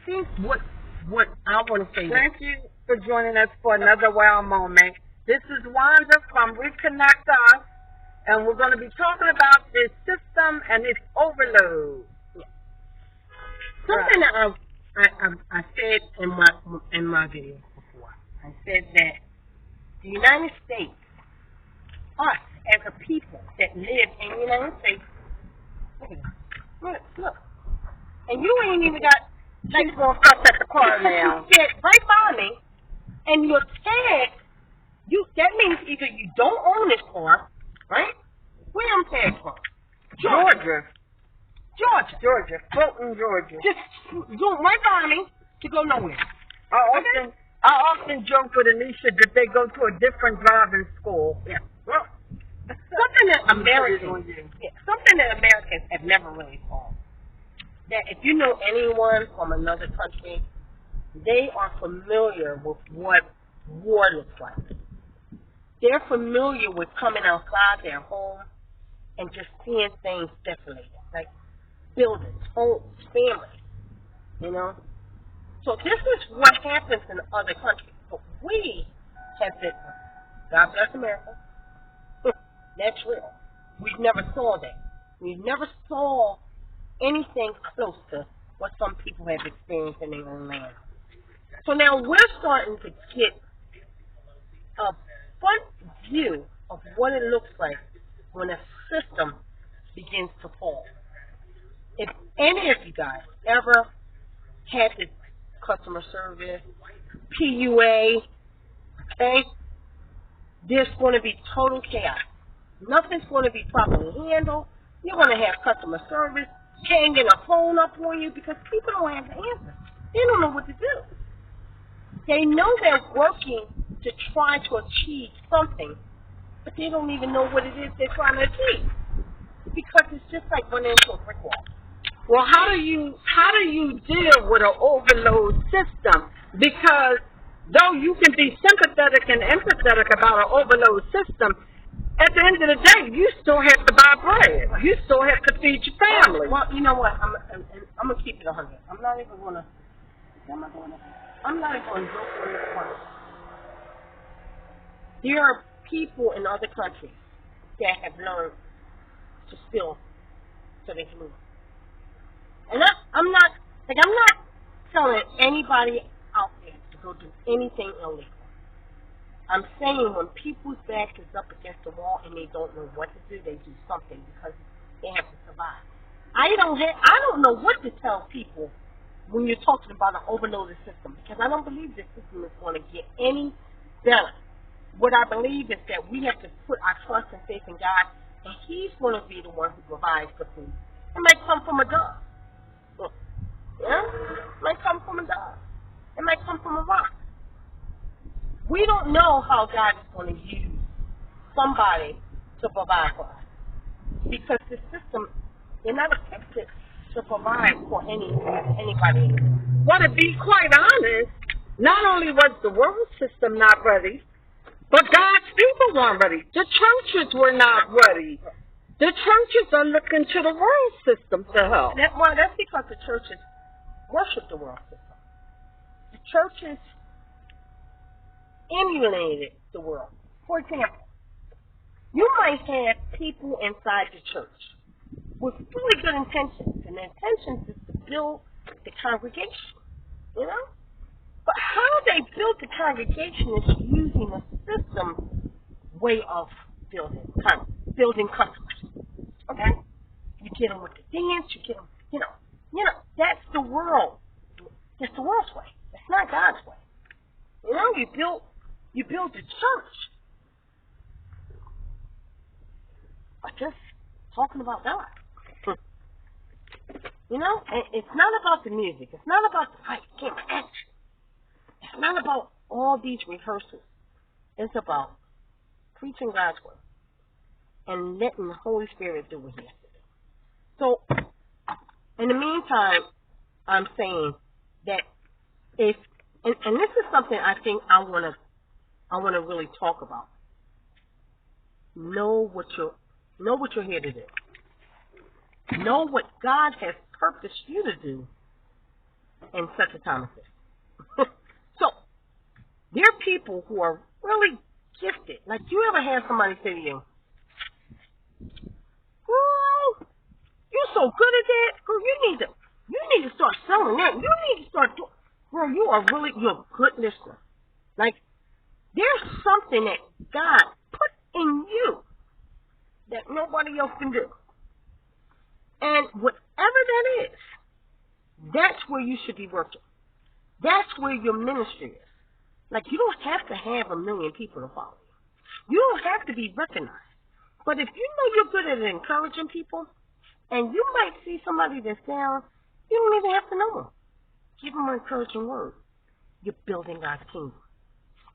think what I want to say. Thank you for joining us for another wow moment. This is Wanda from Reconnect Us, and we're going to be talking about this system and its overload. Something that I said in my video before. I said that the United States, us as a people that live in the United States, look, and you ain't even got She's going to fuss at the car now. you sit right by me, and your tag, that means either you don't own this car, right? Where am tags from? Georgia. Fulton, Georgia. Just go right by me to go nowhere. I often joke with Anisha that they go to a different driving school. Yeah. Well, something that Americans have never really thought. That if you know anyone from another country, they are familiar with what war looks like. They're familiar with coming outside their home and just seeing things desolated, like buildings, homes, families, you know. So this is what happens in other countries. But we have been, God bless America, that's real. We never saw that. We never saw anything close to what some people have experienced in their own land. So now we're starting to get a front view of what it looks like when a system begins to fall. If any of you guys ever had the customer service, PUA, okay, there's going to be total chaos. Nothing's going to be properly handled. You're going to have customer service hanging a phone up on you because people don't have the answers. They don't know what to do. They know they're working to try to achieve something, but they don't even know what it is they're trying to achieve because it's just like running into a brick wall. Well, how do you deal with an overload system? Because though you can be sympathetic and empathetic about an overload system, at the end of the day, you still have to buy bread. You still have to feed your family. Well, you know what? I'm gonna keep it 100. I'm not even gonna joke on this one. There are people in other countries that have learned to steal so they can move. And I'm not telling anybody out there to go do anything illegal. I'm saying when people's back is up against the wall and they don't know what to do, they do something because they have to survive. I don't know what to tell people when you're talking about an overloaded system because I don't believe this system is going to get any better. What I believe is that we have to put our trust and faith in God, and He's going to be the one who provides the food. It might come from a dove. Yeah? It might come from a dove. It might come from a rock. We don't know how God is going to use somebody to provide for us. Because the system, they're not equipped to provide for anybody anymore. Well, to be quite honest, not only was the world system not ready, but God's people weren't ready. The churches were not ready. The churches are looking to the world system to help. That's because the churches worship the world system. The churches emulated the world. For example, you might have people inside the church with really good intentions, and the intentions is to build the congregation, you know? But how they built the congregation is using a system way of building customers, okay? You get them with the dance, you get them, you know, that's the world. That's the world's way. That's not God's way. You know, you build the church. But just talking about God. You know, it's not about the music. It's not about the fight, camera, action. It's not about all these rehearsals. It's about preaching God's word and letting the Holy Spirit do what He has to do. So, in the meantime, I'm saying that if, and this is something I think I want to really talk about. Know what you're here to do. Know what God has purposed you to do, in such a time as this. So, there are people who are really gifted. Like, you ever have somebody say to you, "Girl, you're so good at that. Girl, you need to start selling that. You need to start doing." Girl, you're a good listener. Like, there's something that God put in you that nobody else can do. And whatever that is, that's where you should be working. That's where your ministry is. Like, you don't have to have 1 million people to follow you. You don't have to be recognized. But if you know you're good at encouraging people, and you might see somebody that's down, you don't even have to know them. Give them an encouraging word. You're building God's kingdom.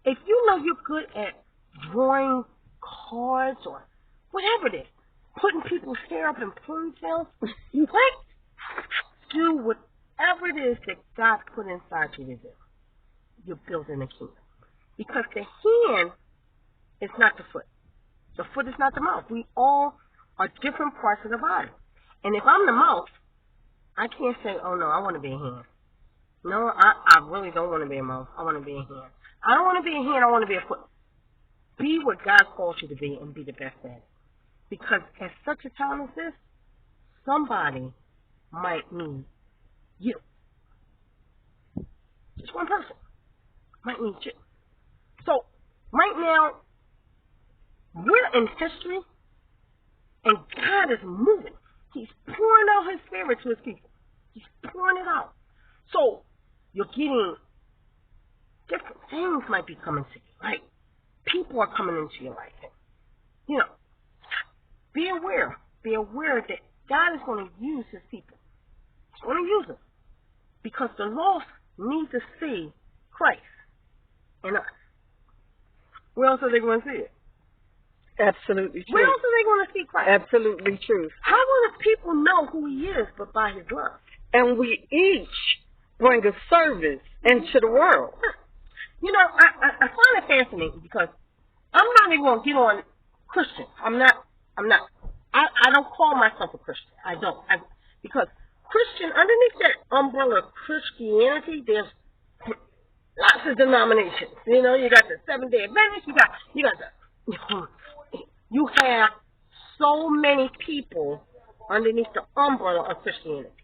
If you know you're good at drawing cards or whatever it is, putting people's hair up in ponytails, you do whatever it is that God put inside you to do. You're building a kingdom. Because the hand is not the foot. The foot is not the mouth. We all are different parts of the body. And if I'm the mouth, I can't say, "Oh no, I want to be a hand." No, I really don't want to be a mouth. I want to be a hand. I don't want to be a hand. I want to be a foot. Be what God calls you to be and be the best at it. Because at such a time as this, somebody might need you. Just one person might need you. So, right now, we're in history, and God is moving. He's pouring out His Spirit to His people. He's pouring it out. So, you're getting different things might be coming to you, right? People are coming into your life. And, be aware. Be aware that God is going to use His people. He's going to use them. Because the lost need to see Christ in us. Where else are they going to see it? Absolutely true. Where else are they going to see Christ? Absolutely true. How will the people know who He is but by His love? And we each bring a service into the world. I find it fascinating because I'm not even going to get on Christian. I'm not. I don't call myself a Christian. I don't. Because Christian, underneath that umbrella of Christianity, there's lots of denominations. You got the Seventh-day Adventists. You have so many people underneath the umbrella of Christianity.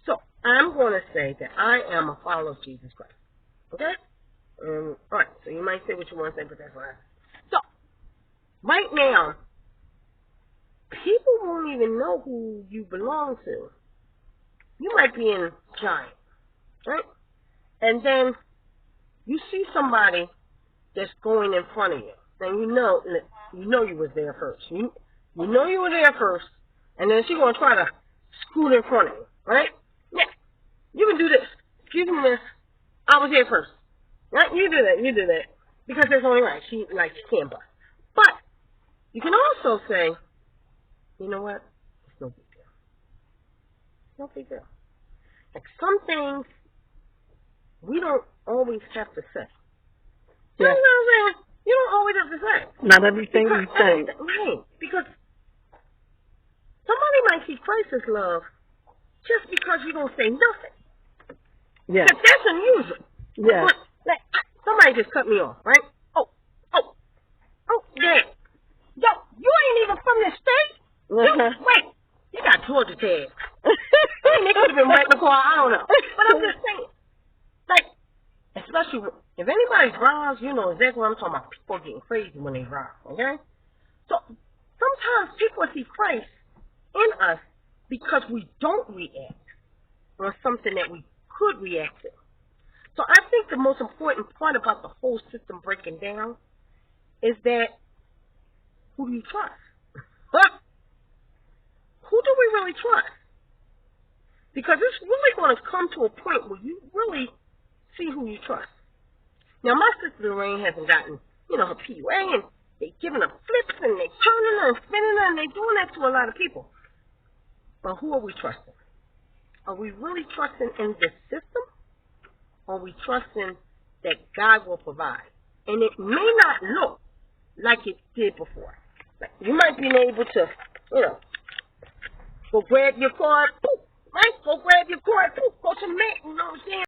So I'm going to say that I am a follower of Jesus Christ. Okay? All right. So you might say what you want to say, but that's what I say. So right now, people won't even know who you belong to. You might be in Giant, right? And then you see somebody that's going in front of you, and you know you was there first. You know you were there first, and then she's gonna try to scoot in front of you, right? Yeah, you can do this. Excuse me, miss. I was here first. Right? You do that, because that's only right. She can't bust. But you can also say, you know what? It's no big deal. No big deal. Like some things we don't always have to say. Yeah. You know what I'm saying? You don't always have to say. Not everything you say. Right. Because somebody might see Christ's love just because you don't say nothing. Yeah. But that's unusual. Yeah. Somebody just cut me off, right? Oh, yeah. Yo, you ain't even from this state. Wait, you got Georgia tags. They could have been right before, I don't know. But I'm just saying, especially if anybody drives, you know exactly what I'm talking about. People are getting crazy when they drive, okay? So sometimes people see Christ in us because we don't react on something that we could react to. So I think the most important part about the whole system breaking down is that who do you trust? Who do we really trust? Because it's really going to come to a point where you really see who you trust. Now, my sister Lorraine hasn't gotten, her PUA, and they're giving her flips, and they're turning her and spinning her, and they're doing that to a lot of people. But who are we trusting? Are we really trusting in the system? Or are we trusting that God will provide? And it may not look like it did before. Like you might be able to, go grab your card, right? Go grab your cord. Go to Mint. You know what I'm saying?